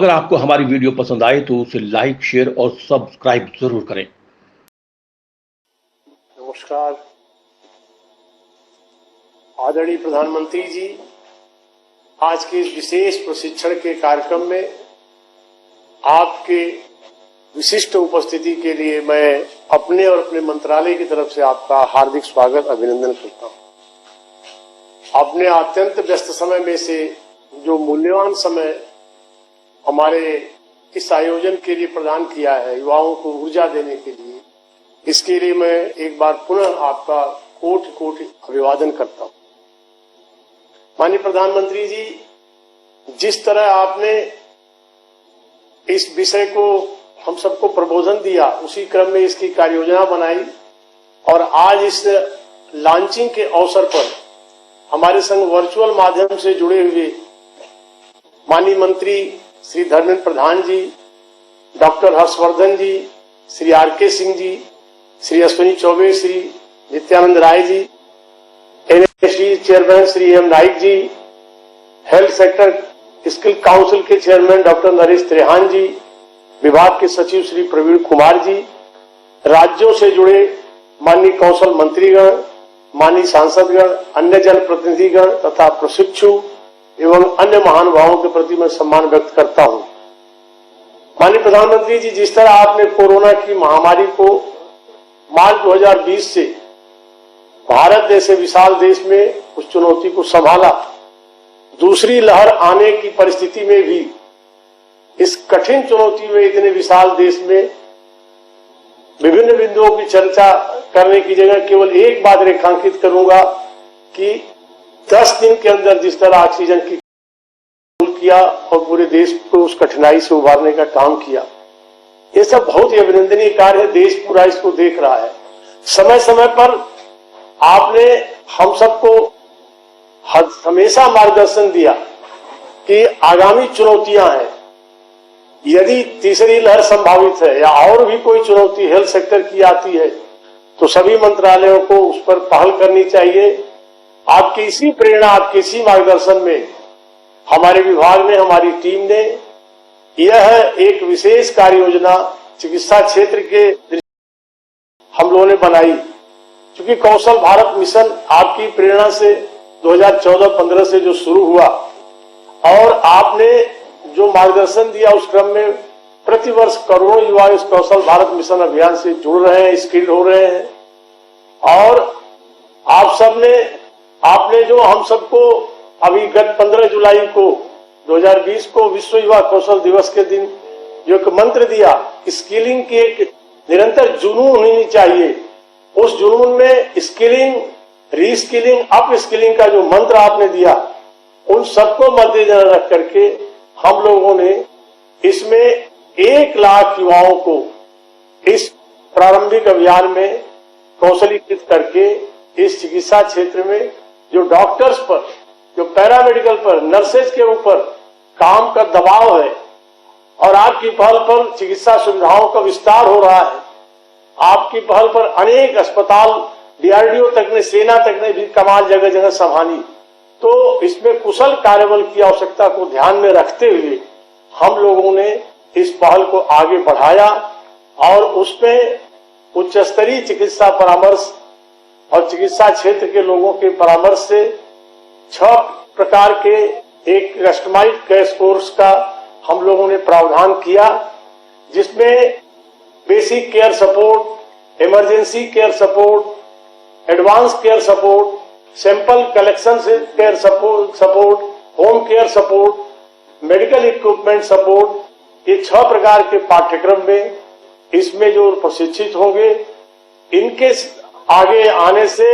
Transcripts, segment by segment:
अगर आपको हमारी वीडियो पसंद आए तो उसे लाइक, शेयर और सब्सक्राइब जरूर करें। नमस्कार। आदरणीय प्रधानमंत्री जी, आज के इस विशेष प्रशिक्षण के कार्यक्रम में आपके विशिष्ट उपस्थिति के लिए मैं अपने और अपने मंत्रालय की तरफ से आपका हार्दिक स्वागत अभिनंदन करता हूं। आपने अत्यंत व्यस्त समय में से जो मूल्यवान समय हमारे इस आयोजन के लिए प्रदान किया है, युवाओं को ऊर्जा देने के लिए, इसके लिए मैं एक बार पुनः आपका कोटि कोटि अभिवादन करता हूं। माननीय प्रधानमंत्री जी, जिस तरह आपने इस विषय को हम सबको प्रबोधन दिया, उसी क्रम में इसकी कार्ययोजना बनाई और आज इस लॉन्चिंग के अवसर पर हमारे संग वर्चुअल माध्यम से जुड़े हुए माननीय मंत्री Shri Dharmendra Pradhan ji, doctor Harshvardhan ji, Shri RK. Singh ji, Shri Ashwini Choubey, Shri Nityanand Rai ji, NSD chairman Shri M Naik ji, health sector skill council के चेयरमैन डॉक्टर नरेश त्रेहान जी, विभाग के सचिव श्री प्रवीण कुमार जी, राज्यों से जुड़े माननीय कौशल मंत्रीगण, माननीय सांसदगण, अन्य जनप्रतिनिधिगण तथा प्रशिक्षु एवं अन्य महानुभावों के प्रति मैं सम्मान व्यक्त करता हूं। माननीय प्रधानमंत्री जी, जिस तरह आपने कोरोना की महामारी को मार्च 2020 से भारत जैसे विशाल देश में उस चुनौती को संभाला, दूसरी लहर आने की परिस्थिति में भी इस कठिन चुनौती में इतने विशाल देश में विभिन्न बिंदुओं की चर्चा करने की जगह केवल एक बात रेखांकित करूंगा कि 10 दिन के अंदर जिस तरह ऑक्सीजन की किया और पूरे देश को उस कठिनाई से उबारने का काम किया, ये सब बहुत ही अभिनंदनीय कार्य है। देश पूरा इसको देख रहा है। समय समय पर आपने हम सबको हमेशा मार्गदर्शन दिया कि आगामी चुनौतियां हैं, यदि तीसरी लहर संभावित है या और भी कोई चुनौती हेल्थ सेक्टर की आती है तो सभी मंत्रालयों को उस पर पहल करनी चाहिए। आपकी इसी प्रेरणा, आपके इसी मार्गदर्शन में हमारे विभाग ने, हमारी टीम ने यह एक विशेष कार्य योजना चिकित्सा क्षेत्र के हम लोगों ने बनाई। क्योंकि कौशल भारत मिशन आपकी प्रेरणा से 2014-15 से जो शुरू हुआ और आपने जो मार्गदर्शन दिया, उस क्रम में प्रतिवर्ष करोड़ों युवा इस कौशल भारत मिशन अभियान से जुड़ रहे हैं, स्किल्ड हो रहे हैं। और आप सबने, आपने जो हम सबको अभी गत 15 जुलाई को 2020 को विश्व युवा कौशल दिवस के दिन जो एक मंत्र दिया, स्किलिंग की एक निरंतर जुनून होनी चाहिए, उस जुनून में स्किलिंग, रीस्किलिंग, अप स्किलिंग का जो मंत्र आपने दिया, उन सबको मद्देनजर रख करके हम लोगों ने इसमें 1 लाख युवाओं को इस प्रारंभिक अभियान में कौशलीकृत करके इस चिकित्सा क्षेत्र में जो डॉक्टर्स पर, जो पैरामेडिकल पर, नर्सेज के ऊपर काम का दबाव है और आपकी पहल पर चिकित्सा सुविधाओं का विस्तार हो रहा है, आपकी पहल पर अनेक अस्पताल, डीआरडीओ तक ने, सेना तक ने भी कमान जगह जगह संभाली। तो इसमें कुशल कार्यबल की आवश्यकता को ध्यान में रखते हुए हम लोगों ने इस पहल को आगे बढ़ाया और उसमें उच्च स्तरीय चिकित्सा परामर्श और चिकित्सा क्षेत्र के लोगों के परामर्श से 6 प्रकार के एक कस्टमाइज्ड क्रैश कोर्स का हम लोगों ने प्रावधान किया, जिसमें basic care support, emergency care support, advance care support, sample collection care support, home care support, medical equipment support, ये 6 प्रकार के पाठ्यक्रम में इसमें जो प्रशिक्षित होंगे, इनके आगे आने से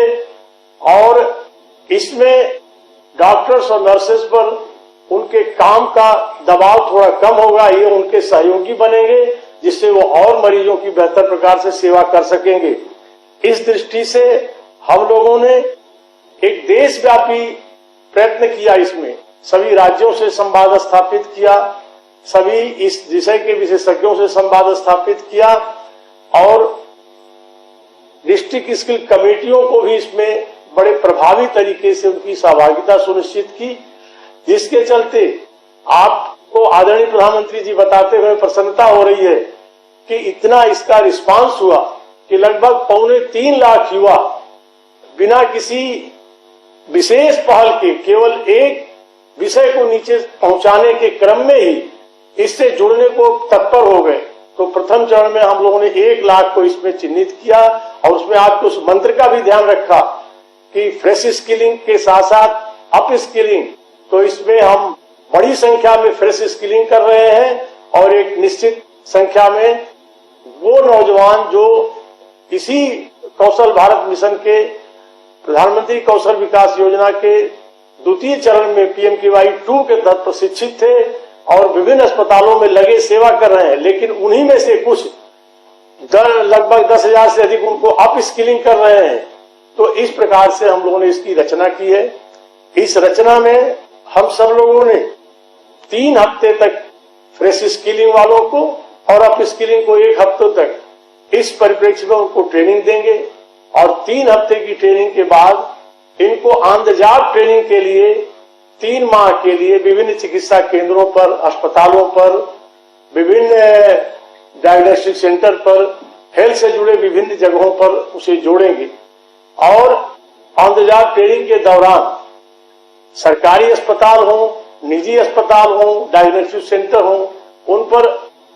और इसमें डॉक्टर्स और नर्सेस पर उनके काम का दबाव थोड़ा कम होगा, ये उनके सहयोगी बनेंगे, जिससे वो और मरीजों की बेहतर प्रकार से सेवा कर सकेंगे। इस दृष्टि से हम लोगों ने एक देशव्यापी प्रयत्न किया, इसमें सभी राज्यों से संवाद स्थापित किया, सभी इस विषय के विशेषज्ञों से संवाद स्थापित किया और डिस्ट्रिक्ट स्किल कमेटियों को भी इसमें बड़े प्रभावी तरीके से उनकी सहभागिता सुनिश्चित की, जिसके चलते आपको आदरणीय प्रधानमंत्री जी बताते हुए प्रसन्नता हो रही है कि इतना इसका रिस्पांस हुआ कि लगभग 2.25 लाख युवा बिना किसी विशेष पहल के केवल एक विषय को नीचे पहुंचाने के क्रम में ही इससे जुड़ने को तत्पर हो गए। तो प्रथम चरण में हम लोगों ने 1 लाख को इसमें चिन्हित किया और उसमें आपके उस मंत्र का भी ध्यान रखा कि फ्रेश स्किलिंग के साथ साथ अप स्किलिंग। तो इसमें हम बड़ी संख्या में फ्रेश स्किलिंग कर रहे हैं और एक निश्चित संख्या में वो नौजवान जो इसी कौशल भारत मिशन के प्रधानमंत्री कौशल विकास योजना के द्वितीय चरण में PMKY 2 के तहत प्रशिक्षित थे और विभिन्न अस्पतालों में लगे सेवा कर रहे हैं, लेकिन उन्हीं में से कुछ लगभग 10,000 से अधिक उनको अप स्किलिंग कर रहे हैं। तो इस प्रकार से हम लोगों ने इसकी रचना की है। इस रचना में हम सब लोगों ने 3 हफ्ते तक फ्रेश स्किलिंग वालों को और अप स्किलिंग को 1 हफ्ते तक इस परिप्रेक्ष्य में उनको ट्रेनिंग देंगे और 3 हफ्ते की ट्रेनिंग के बाद इनको ऑन द जॉब ट्रेनिंग के लिए 3 माह के लिए विभिन्न चिकित्सा केंद्रों पर, अस्पतालों पर, विभिन्न डायग्नोस्टिक सेंटर पर, हेल्थ से जुड़े विभिन्न जगहों पर उसे जोड़ेंगे और ऑन द जॉब ट्रेनिंग के दौरान सरकारी अस्पताल हो, निजी अस्पताल हो, डायग्नोस्टिक सेंटर हो, उन पर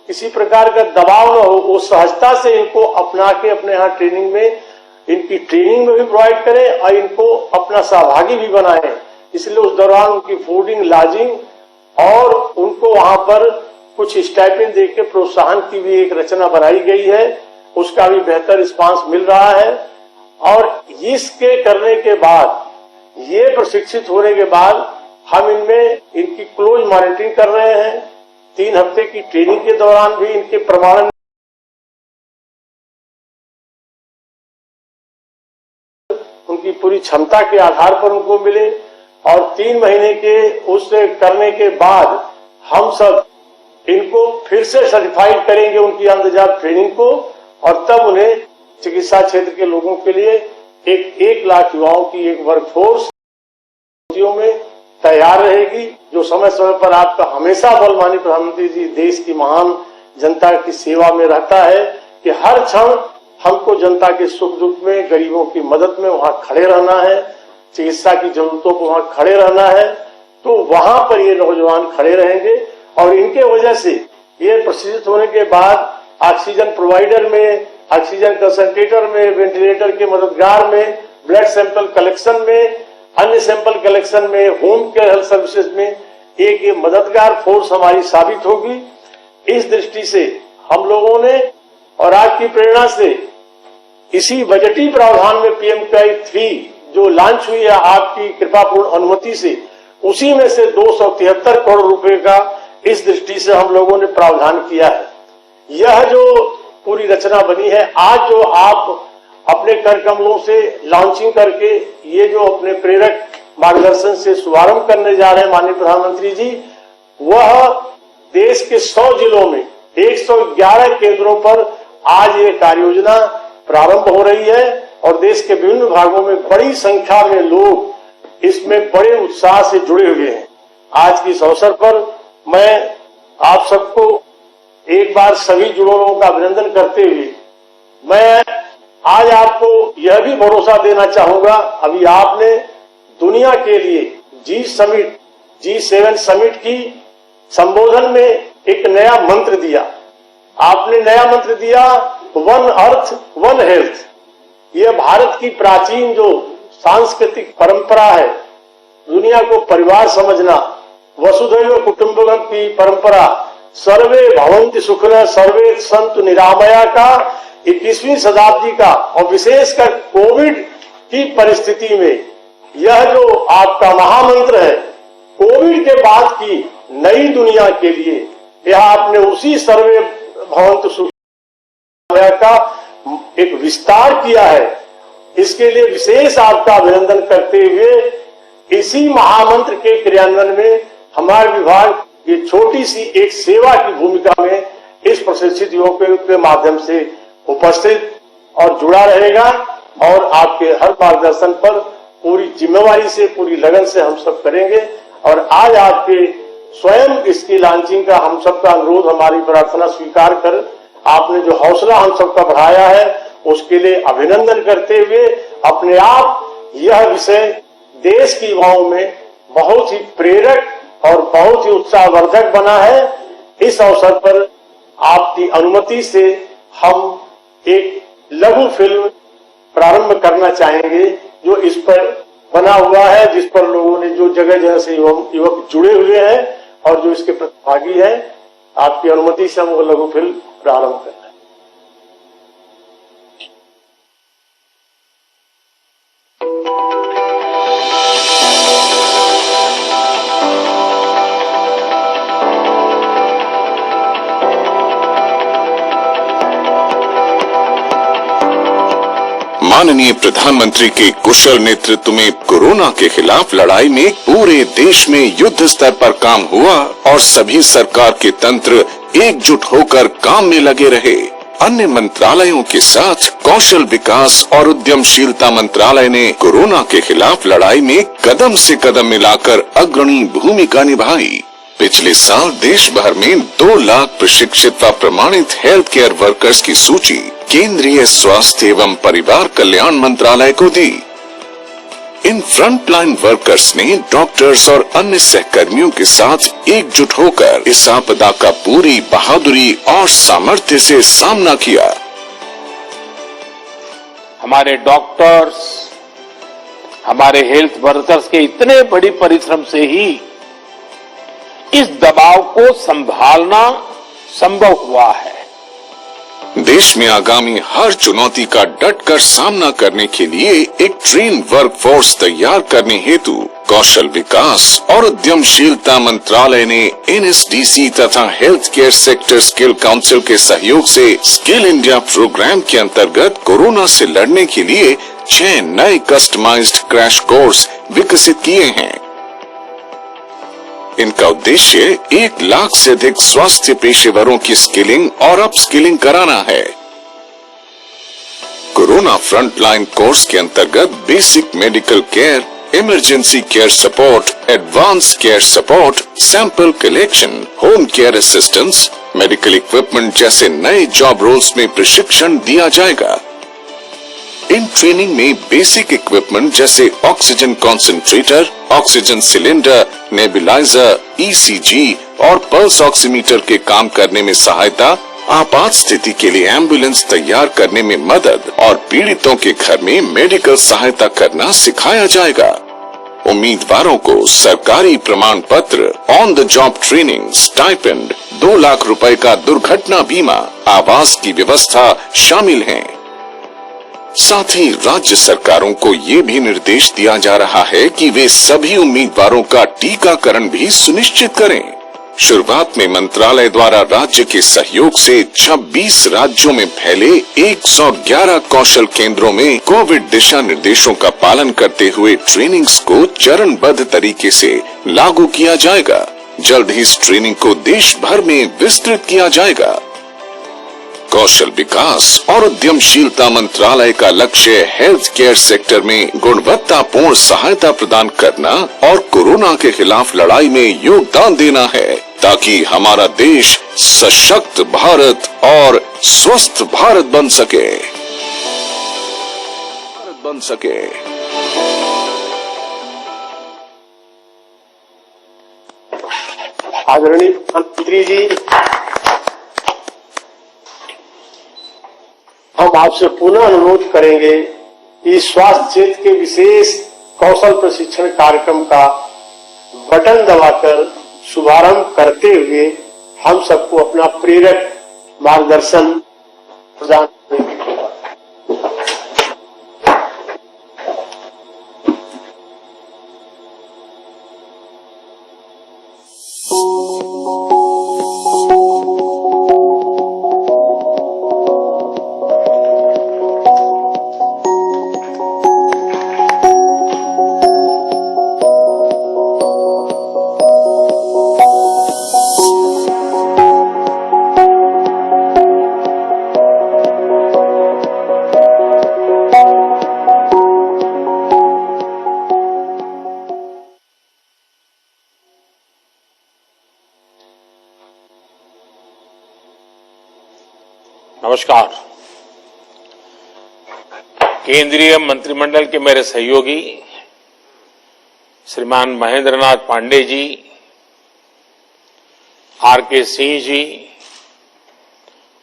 किसी प्रकार का दबाव न हो, वो सहजता से इनको अपना के अपने यहाँ ट्रेनिंग में इनकी ट्रेनिंग में भी प्रोवाइड करें और इनको अपना सहभागी भी बनाएं। इसलिए उस दौरान उनकी फूडिंग, लॉजिंग और उनको वहां पर कुछ स्टाइपेंड देके प्रोत्साहन की भी एक रचना बनाई गई है। उसका भी बेहतर रिस्पांस मिल रहा है और इसके करने के बाद, ये प्रशिक्षित होने के बाद हम इनमें इनकी क्लोज मॉनिटरिंग कर रहे हैं। 3 हफ्ते की ट्रेनिंग के दौरान भी इनके प्रमाणन उनकी पूरी क्षमता के आधार पर उनको मिले और 3 महीने के उससे करने के बाद हम सब इनको फिर से सर्टिफाइड करेंगे उनकी ऑन द जॉब ट्रेनिंग को और तब उन्हें चिकित्सा क्षेत्र के लोगों के लिए 1 लाख युवाओं की एक वर्कफोर्स में तैयार रहेगी, जो समय समय पर आपका हमेशा बल माननीय प्रधानमंत्री जी देश की महान जनता की सेवा में रहता है कि हर क्षण हमको जनता के सुख दुख में, गरीबों की मदद में वहां खड़े रहना है, चिकित्सा की जरूरतों को वहां खड़े रहना है। तो वहां पर ये नौजवान खड़े रहेंगे और इनके वजह से ये प्रशिक्षित होने के बाद ऑक्सीजन प्रोवाइडर में, ऑक्सीजन कंसंट्रेटर में, वेंटिलेटर के मददगार में, ब्लड सैंपल कलेक्शन में, अन्य सैंपल कलेक्शन में, होम केयर हेल्थ सर्विसेज में एक ये मददगार फोर्स हमारी साबित होगी। इस दृष्टि से हम लोगों ने और आपकी प्रेरणा से इसी बजटीय प्रावधान में PMKY 3 जो लॉन्च हुई है आपकी कृपापूर्ण अनुमति से, उसी में से 273 करोड़ रुपए का इस दृष्टि से हम लोगों ने प्रावधान किया है। यह जो पूरी रचना बनी है, आज जो आप अपने कर कमलों से लॉन्चिंग करके ये जो अपने प्रेरक मार्गदर्शन से शुभारंभ करने जा रहे हैं माननीय प्रधानमंत्री जी, वह देश के 100 जिलों में 111 केंद्रों पर आज ये कार्य योजना प्रारंभ हो रही है और देश के विभिन्न भागों में बड़ी संख्या में लोग इसमें बड़े उत्साह से जुड़े हुए हैं। आज के इस अवसर पर मैं आप सबको एक बार सभी जुड़ों का अभिनंदन करते हुए मैं आज आपको यह भी भरोसा देना चाहूंगा, अभी आपने दुनिया के लिए G7 समिट की संबोधन में एक नया मंत्र दिया। आपने नया मंत्र दिया, वन अर्थ वन हेल्थ। यह भारत की प्राचीन जो सांस्कृतिक परंपरा है, दुनिया को परिवार समझना, वसुधैव कुटुंबकम की परंपरा, सर्वे भवन्ति सुखिनः सर्वे सन्तु निरामया का 21वीं शताब्दी का और विशेषकर कोविड की परिस्थिति में यह जो आपका महामंत्र है, कोविड के बाद की नई दुनिया के लिए यह आपने उसी सर्वे भवन्तु सुखिनः का एक विस्तार किया है। इसके लिए विशेष आपका अभिनंदन करते हुए इसी महामंत्र के क्रियान्वयन में हमारा विभाग ये छोटी सी एक सेवा की भूमिका में इस प्रशिक्षित युवकों के माध्यम से उपस्थित और जुड़ा रहेगा और आपके हर मार्गदर्शन पर पूरी जिम्मेवारी से, पूरी लगन से हम सब करेंगे। और आज आपके स्वयं इसकी लॉन्चिंग का हम सबका अनुरोध, हमारी प्रार्थना स्वीकार कर आपने जो हौसला हम सबका बढ़ाया है उसके लिए अभिनंदन करते हुए अपने आप यह विषय देश की युवाओं में बहुत ही प्रेरक और बहुत ही उत्साहवर्धक बना है। इस अवसर पर आपकी अनुमति से हम एक लघु फिल्म प्रारंभ करना चाहेंगे जो इस पर बना हुआ है, जिस पर लोगों ने जो जगह जगह से युवक जुड़े हुए हैं और जो इसके प्रतिभागी हैं। आपकी अनुमति से हम वो लघु फिल्म प्रारंभ करते हैं। माननीय प्रधानमंत्री के कुशल नेतृत्व में कोरोना के खिलाफ लड़ाई में पूरे देश में युद्ध स्तर पर काम हुआ और सभी सरकार के तंत्र एकजुट होकर काम में लगे रहे। अन्य मंत्रालयों के साथ कौशल विकास और उद्यमशीलता मंत्रालय ने कोरोना के खिलाफ लड़ाई में कदम से कदम मिलाकर अग्रणी भूमिका निभाई। पिछले साल देश भर में 2 लाख प्रशिक्षित व प्रमाणित हेल्थ केयर वर्कर्स की सूची केंद्रीय स्वास्थ्य एवं परिवार कल्याण मंत्रालय को दी। इन फ्रंटलाइन वर्कर्स ने डॉक्टर्स और अन्य सहकर्मियों के साथ एकजुट होकर इस आपदा का पूरी बहादुरी और सामर्थ्य से सामना किया। हमारे डॉक्टर्स, हमारे हेल्थ वर्कर्स के इतने बड़ी परिश्रम से ही इस दबाव को संभालना संभव हुआ है। देश में आगामी हर चुनौती का डटकर सामना करने के लिए एक ट्रेन वर्कफोर्स तैयार करने हेतु कौशल विकास और उद्यमशीलता मंत्रालय ने एनएसडीसी तथा health care sector skill council के सहयोग से स्किल इंडिया प्रोग्राम के अंतर्गत कोरोना से लड़ने के लिए 6 नए कस्टमाइज्ड क्रैश कोर्स विकसित किए हैं। इनका उद्देश्य 1 लाख से अधिक स्वास्थ्य पेशेवरों की स्किलिंग और अपस्किलिंग कराना है। कोरोना फ्रंटलाइन कोर्स के अंतर्गत basic medical care, emergency care support, advance care support, sample collection, home care assistance, medical equipment जैसे नए जॉब रोल्स में प्रशिक्षण दिया जाएगा। इन ट्रेनिंग में बेसिक इक्विपमेंट जैसे oxygen concentrator, oxygen cylinder, nebuliser, ECG और पल्स ऑक्सीमीटर के काम करने में सहायता, आपात स्थिति के लिए एम्बुलेंस तैयार करने में मदद और पीड़ितों के घर में मेडिकल सहायता करना सिखाया जाएगा। उम्मीदवारों को सरकारी प्रमाण पत्र, on the job training, stipend, 2 lakh रुपए का दुर्घटना बीमा, आवास की व्यवस्था शामिल है। साथ ही राज्य सरकारों को ये भी निर्देश दिया जा रहा है कि वे सभी उम्मीदवारों का टीकाकरण भी सुनिश्चित करें। शुरुआत में मंत्रालय द्वारा राज्य के सहयोग से 26 राज्यों में फैले 111 कौशल केंद्रों में कोविड दिशा निर्देशों का पालन करते हुए ट्रेनिंग्स को चरणबद्ध तरीके से लागू किया जाएगा। जल्द ही इस ट्रेनिंग को देश भर में विस्तृत किया जाएगा। कौशल विकास और उद्यमशीलता मंत्रालय का लक्ष्य हेल्थ केयर सेक्टर में गुणवत्तापूर्ण सहायता प्रदान करना और कोरोना के खिलाफ लड़ाई में योगदान देना है, ताकि हमारा देश सशक्त भारत और स्वस्थ भारत बन सके। आदरणीय प्रधानमंत्री जी, हम आपसे पुनः अनुरोध करेंगे कि स्वास्थ्य क्षेत्र के विशेष कौशल प्रशिक्षण कार्यक्रम का बटन दबाकर शुभारंभ करते हुए हम सबको अपना प्रेरक मार्गदर्शन प्रदान करेंगे। नमस्कार। केंद्रीय मंत्रिमंडल के मेरे सहयोगी श्रीमान महेंद्र नाथ पांडे जी, आर.के. सिंह जी,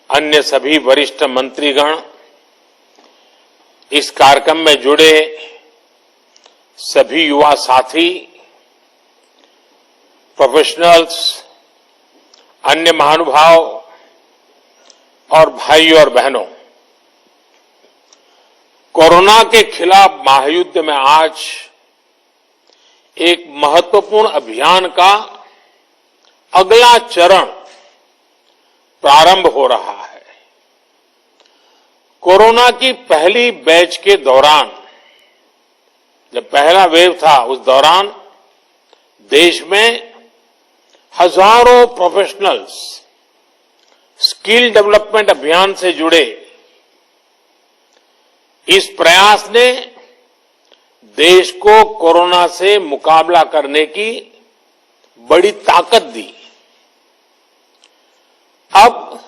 अन्य सभी वरिष्ठ मंत्रीगण, इस कार्यक्रम में जुड़े सभी युवा साथी, प्रोफेशनल्स, अन्य महानुभाव और भाइयों और बहनों, कोरोना के खिलाफ महायुद्ध में आज एक महत्वपूर्ण अभियान का अगला चरण प्रारंभ हो रहा है। कोरोना की पहली बैच के दौरान, जब पहला वेव था, उस दौरान देश में हजारों प्रोफेशनल्स स्किल डेवलपमेंट अभियान से जुड़े। इस प्रयास ने देश को कोरोना से मुकाबला करने की बड़ी ताकत दी। अब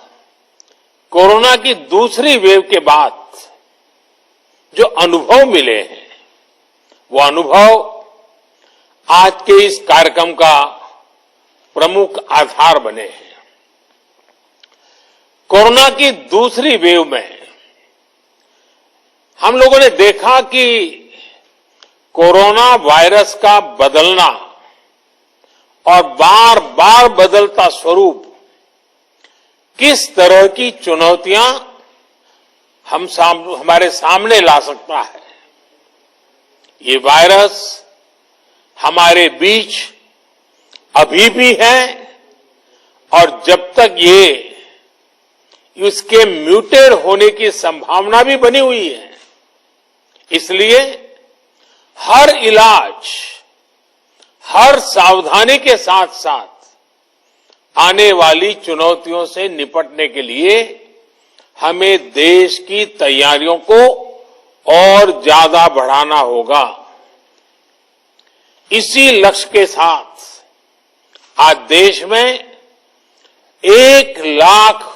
कोरोना की दूसरी वेव के बाद जो अनुभव मिले हैं, वो अनुभव आज के इस कार्यक्रम का प्रमुख आधार बने हैं। कोरोना की दूसरी वेव में हम लोगों ने देखा कि कोरोना वायरस का बदलना और बार बार बदलता स्वरूप किस तरह की चुनौतियां हमारे सामने ला सकता है। ये वायरस हमारे बीच अभी भी है और जब तक इसके म्यूटेट होने की संभावना भी बनी हुई है, इसलिए हर इलाज, हर सावधानी के साथ साथ आने वाली चुनौतियों से निपटने के लिए हमें देश की तैयारियों को और ज्यादा बढ़ाना होगा। इसी लक्ष्य के साथ आज देश में 1 लाख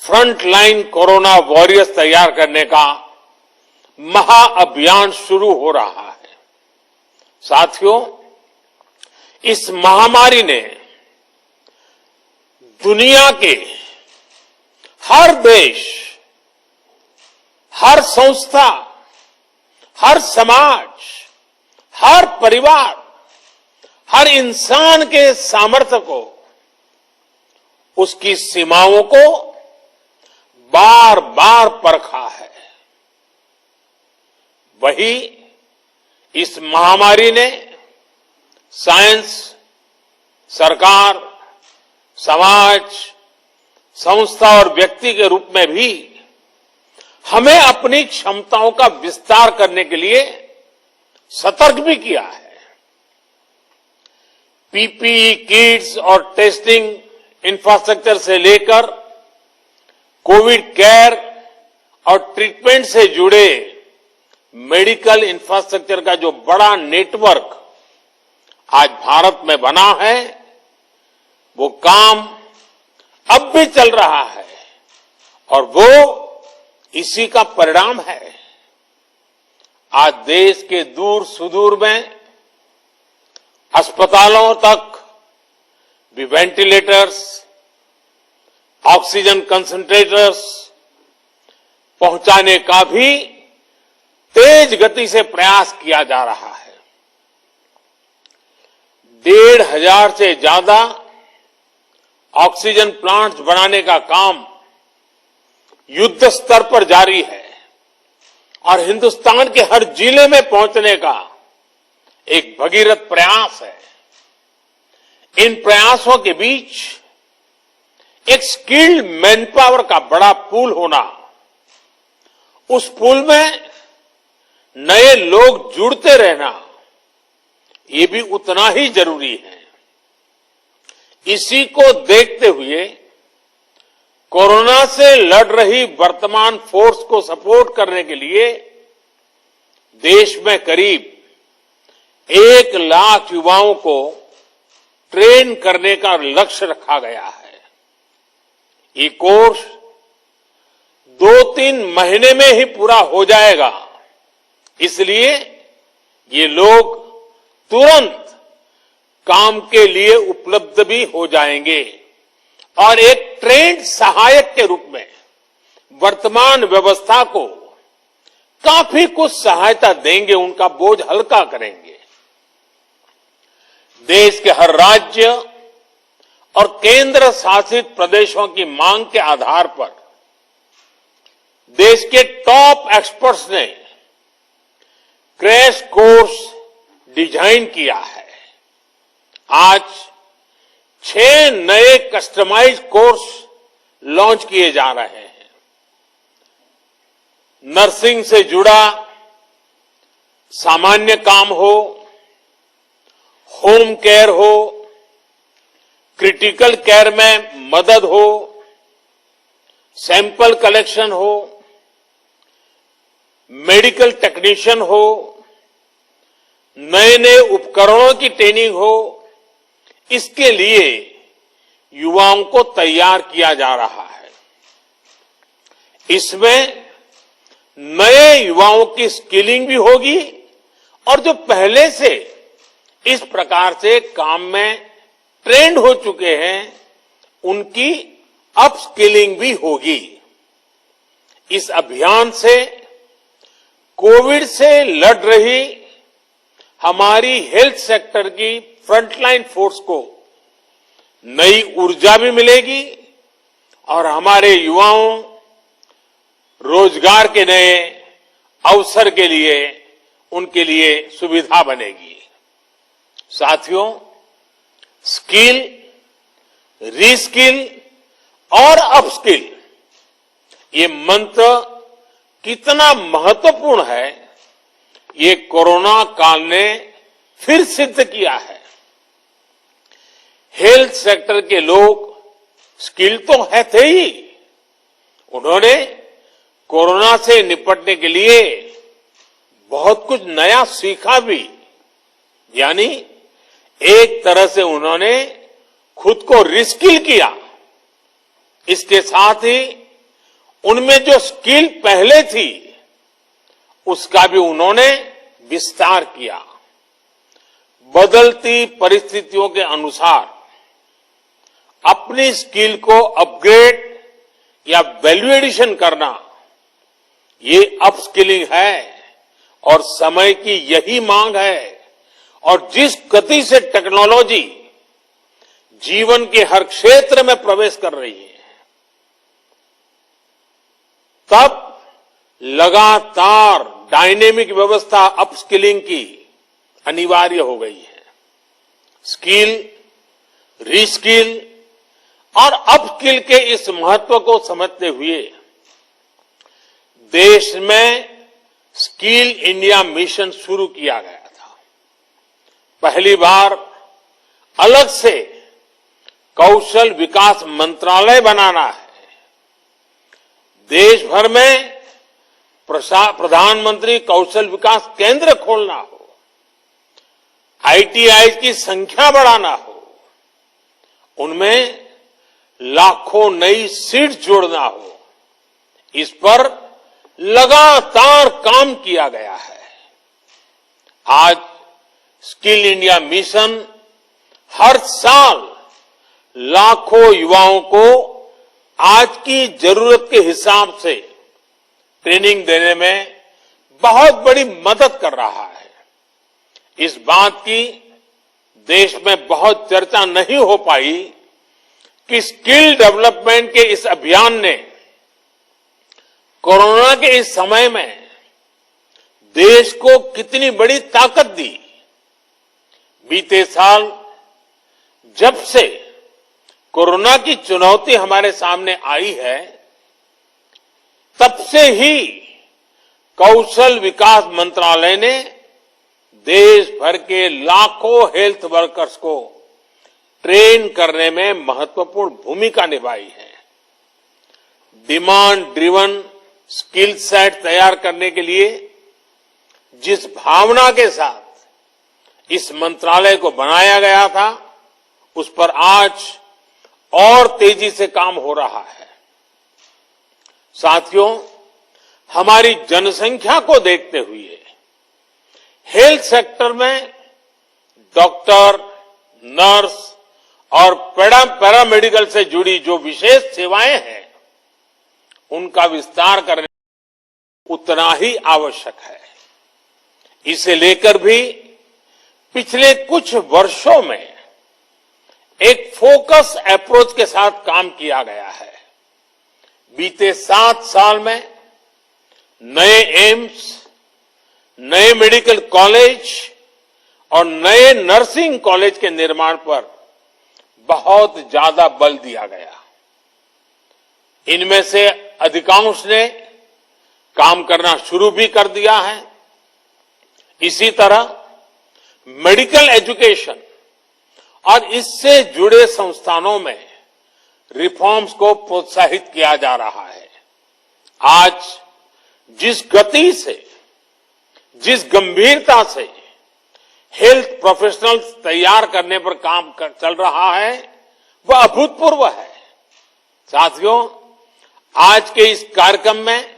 फ्रंटलाइन कोरोना वॉरियर्स तैयार करने का महाअभियान शुरू हो रहा है। साथियों, इस महामारी ने दुनिया के हर देश, हर संस्था, हर समाज, हर परिवार, हर इंसान के सामर्थ्य को, उसकी सीमाओं को बार बार परखा है। वही इस महामारी ने साइंस, सरकार, समाज, संस्था और व्यक्ति के रूप में भी हमें अपनी क्षमताओं का विस्तार करने के लिए सतर्क भी किया है। पीपीई किट्स और टेस्टिंग इंफ्रास्ट्रक्चर से लेकर कोविड केयर और ट्रीटमेंट से जुड़े मेडिकल इंफ्रास्ट्रक्चर का जो बड़ा नेटवर्क आज भारत में बना है, वो काम अब भी चल रहा है और वो इसी का परिणाम है। आज देश के दूर सुदूर में अस्पतालों तक भी वेंटिलेटर्स, ऑक्सीजन कंसंट्रेटर्स पहुंचाने का भी तेज गति से प्रयास किया जा रहा है। 1,500 से ज्यादा ऑक्सीजन प्लांट्स बनाने का काम युद्ध स्तर पर जारी है और हिंदुस्तान के हर जिले में पहुंचने का एक भगीरथ प्रयास है। इन प्रयासों के बीच एक स्किल्ड मैन पावर का बड़ा पूल होना, उस पूल में नए लोग जुड़ते रहना, ये भी उतना ही जरूरी है। इसी को देखते हुए कोरोना से लड़ रही वर्तमान फोर्स को सपोर्ट करने के लिए देश में करीब 1 लाख युवाओं को ट्रेन करने का लक्ष्य रखा गया है। ये कोर्स 2-3 महीने में ही पूरा हो जाएगा। इसलिए ये लोग तुरंत काम के लिए उपलब्ध भी हो जाएंगे और एक ट्रेंड सहायक के रूप में वर्तमान व्यवस्था को काफी कुछ सहायता देंगे, उनका बोझ हल्का करेंगे। देश के हर राज्य और केंद्र शासित प्रदेशों की मांग के आधार पर देश के टॉप एक्सपर्ट्स ने क्रैश कोर्स डिजाइन किया है। आज 6 नए कस्टमाइज्ड कोर्स लॉन्च किए जा रहे हैं। नर्सिंग से जुड़ा सामान्य काम हो, होम केयर हो, क्रिटिकल केयर में मदद हो, सैंपल कलेक्शन हो, मेडिकल टेक्नीशियन हो, नए नए उपकरणों की ट्रेनिंग हो, इसके लिए युवाओं को तैयार किया जा रहा है। इसमें नए युवाओं की स्किलिंग भी होगी और जो पहले से इस प्रकार से काम में ट्रेंड हो चुके हैं उनकी अपस्किलिंग भी होगी। इस अभियान से कोविड से लड़ रही हमारी हेल्थ सेक्टर की फ्रंटलाइन फोर्स को नई ऊर्जा भी मिलेगी और हमारे युवाओं रोजगार के नए अवसर के लिए उनके लिए सुविधा बनेगी। साथियों, स्किल, रीस्किल और अपस्किल ये मंत्र कितना महत्वपूर्ण है, ये कोरोना काल ने फिर सिद्ध किया है। हेल्थ सेक्टर के लोग स्किल तो है थे ही, उन्होंने कोरोना से निपटने के लिए बहुत कुछ नया सीखा भी, यानी एक तरह से उन्होंने खुद को रिस्किल किया। इसके साथ ही उनमें जो स्किल पहले थी उसका भी उन्होंने विस्तार किया। बदलती परिस्थितियों के अनुसार अपनी स्किल को अपग्रेड या वैल्यू एडिशन करना, ये अपस्किलिंग है और समय की यही मांग है। और जिस गति से टेक्नोलॉजी जीवन के हर क्षेत्र में प्रवेश कर रही है, तब लगातार डायनेमिक व्यवस्था अपस्किलिंग की अनिवार्य हो गई है। स्किल, रीस्किल और अपस्किल के इस महत्व को समझते हुए देश में स्किल इंडिया मिशन शुरू किया गया था। पहली बार अलग से कौशल विकास मंत्रालय बनाना है। देश भर में प्रधानमंत्री कौशल विकास केंद्र खोलना हो, आईटीआई की संख्या बढ़ाना हो, उनमें लाखों नई सीट जोड़ना हो, इस पर लगातार काम किया गया है। आज स्किल इंडिया मिशन हर साल लाखों युवाओं को आज की जरूरत के हिसाब से ट्रेनिंग देने में बहुत बड़ी मदद कर रहा है। इस बात की देश में बहुत चर्चा नहीं हो पाई कि स्किल डेवलपमेंट के इस अभियान ने कोरोना के इस समय में देश को कितनी बड़ी ताकत दी। बीते साल जब से कोरोना की चुनौती हमारे सामने आई है, तब से ही कौशल विकास मंत्रालय ने देश भर के लाखों हेल्थ वर्कर्स को ट्रेन करने में महत्वपूर्ण भूमिका निभाई है। डिमांड ड्रिवन स्किल सेट तैयार करने के लिए जिस भावना के साथ इस मंत्रालय को बनाया गया था, उस पर आज और तेजी से काम हो रहा है। साथियों, हमारी जनसंख्या को देखते हुए हेल्थ सेक्टर में डॉक्टर, नर्स और पैरामेडिकल से जुड़ी जो विशेष सेवाएं हैं, उनका विस्तार करने उतना ही आवश्यक है। इसे लेकर भी पिछले कुछ वर्षों में एक फोकस अप्रोच के साथ काम किया गया है। बीते 7 साल में नए एम्स, नए मेडिकल कॉलेज और नए नर्सिंग कॉलेज के निर्माण पर बहुत ज्यादा बल दिया गया। इनमें से अधिकांश ने काम करना शुरू भी कर दिया है। इसी तरह मेडिकल एजुकेशन और इससे जुड़े संस्थानों में रिफॉर्म्स को प्रोत्साहित किया जा रहा है। आज जिस गति से, जिस गंभीरता से हेल्थ प्रोफेशनल्स तैयार करने पर काम चल रहा है, वह अभूतपूर्व है। साथियों, आज के इस कार्यक्रम में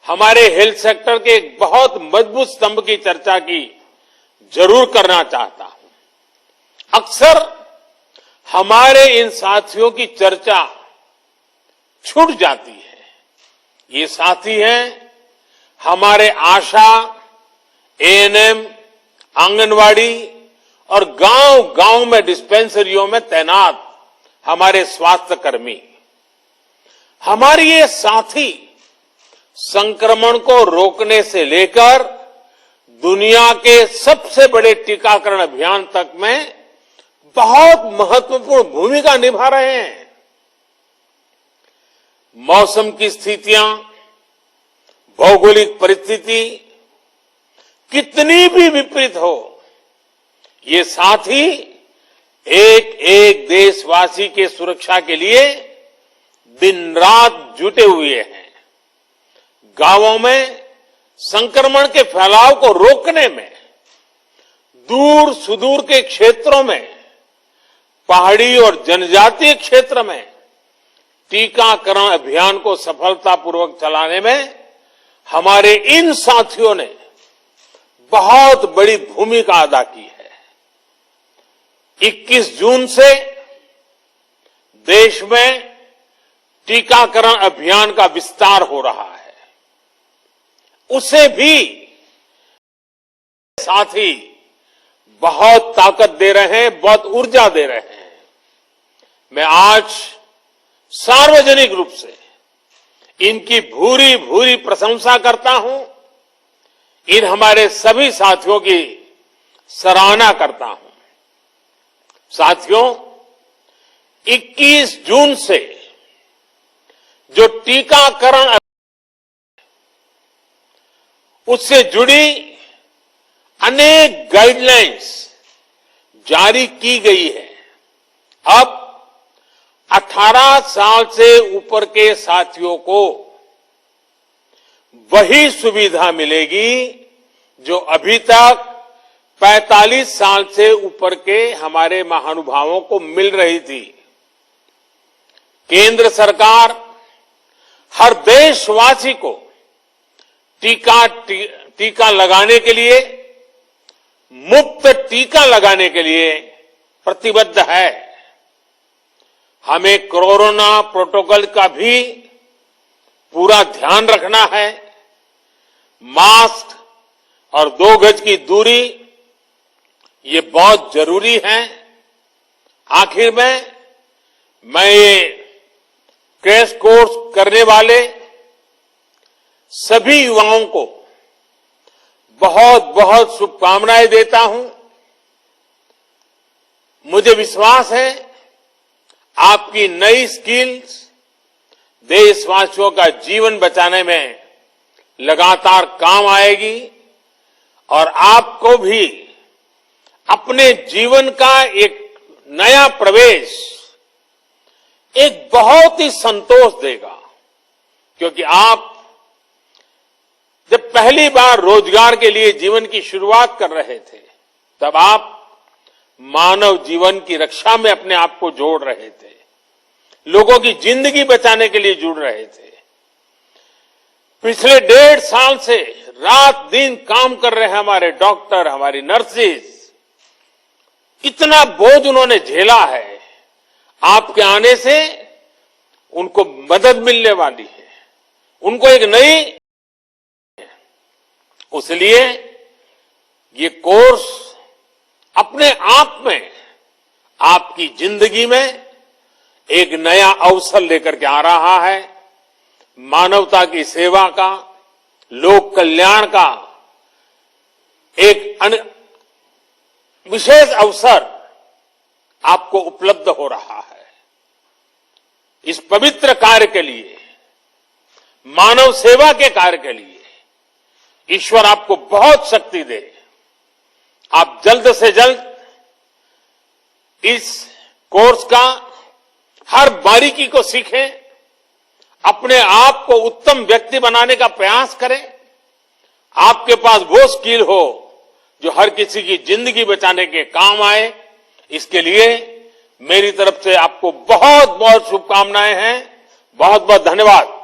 हमारे हेल्थ सेक्टर के एक बहुत मजबूत स्तंभ की चर्चा की जरूर करना चाहता हूं। अक्सर हमारे इन साथियों की चर्चा छूट जाती है। ये साथी हैं हमारे आशा, एएनएम, आंगनवाड़ी और गांव-गांव में डिस्पेंसरियों में तैनात हमारे स्वास्थ्य कर्मी। हमारे ये साथी संक्रमण को रोकने से लेकर दुनिया के सबसे बड़े टीकाकरण अभियान तक में बहुत महत्वपूर्ण भूमिका निभा रहे हैं। मौसम की स्थितियां, भौगोलिक परिस्थिति कितनी भी विपरीत हो, ये साथी एक एक देशवासी के सुरक्षा के लिए दिन रात जुटे हुए हैं। गांवों में संक्रमण के फैलाव को रोकने में, दूर सुदूर के क्षेत्रों में, पहाड़ी और जनजातीय क्षेत्र में टीकाकरण अभियान को सफलतापूर्वक चलाने में हमारे इन साथियों ने बहुत बड़ी भूमिका अदा की है। 21 जून से देश में टीकाकरण अभियान का विस्तार हो रहा है। उसे भी साथी बहुत ताकत दे रहे हैं, बहुत ऊर्जा दे रहे हैं। मैं आज सार्वजनिक रूप से इनकी भूरी भूरी प्रशंसा करता हूं। इन हमारे सभी साथियों की सराहना करता हूं। साथियों, 21 जून से जो टीकाकरण उससे जुड़ी अनेक गाइडलाइंस जारी की गई है। अब 18 साल से ऊपर के साथियों को वही सुविधा मिलेगी जो अभी तक 45 साल से ऊपर के हमारे महानुभावों को मिल रही थी। केंद्र सरकार हर देशवासी को टीका लगाने के लिए, मुफ्त टीका लगाने के लिए प्रतिबद्ध है। हमें कोरोना प्रोटोकॉल का भी पूरा ध्यान रखना है। मास्क और 2 गज की दूरी ये बहुत जरूरी है। आखिर में मैं ये क्रैश कोर्स करने वाले सभी युवाओं को बहुत बहुत शुभकामनाएं देता हूं। मुझे विश्वास है आपकी नई स्किल्स देशवासियों का जीवन बचाने में लगातार काम आएगी और आपको भी अपने जीवन का एक नया प्रवेश एक बहुत ही संतोष देगा। क्योंकि आप जब पहली बार रोजगार के लिए जीवन की शुरुआत कर रहे थे, तब आप मानव जीवन की रक्षा में अपने आप को जोड़ रहे थे। लोगों की जिंदगी बचाने के लिए जुड़ रहे थे। पिछले 1.5 साल से रात दिन काम कर रहे हैं हमारे डॉक्टर, हमारी नर्सेज। इतना बोझ उन्होंने झेला है। आपके आने से उनको मदद मिलने वाली है, उनको एक नई, इसलिए ये कोर्स अपने आप में आपकी जिंदगी में एक नया अवसर लेकर के आ रहा है। मानवता की सेवा का, लोक कल्याण का एक विशेष अवसर आपको उपलब्ध हो रहा है। इस पवित्र कार्य के लिए, मानव सेवा के कार्य के लिए ईश्वर आपको बहुत शक्ति दे। आप जल्द से जल्द इस कोर्स का हर बारीकी को सीखें, अपने आप को उत्तम व्यक्ति बनाने का प्रयास करें। आपके पास वो स्किल हो जो हर किसी की जिंदगी बचाने के काम आए। इसके लिए मेरी तरफ से आपको बहुत बहुत शुभकामनाएं हैं। बहुत बहुत धन्यवाद।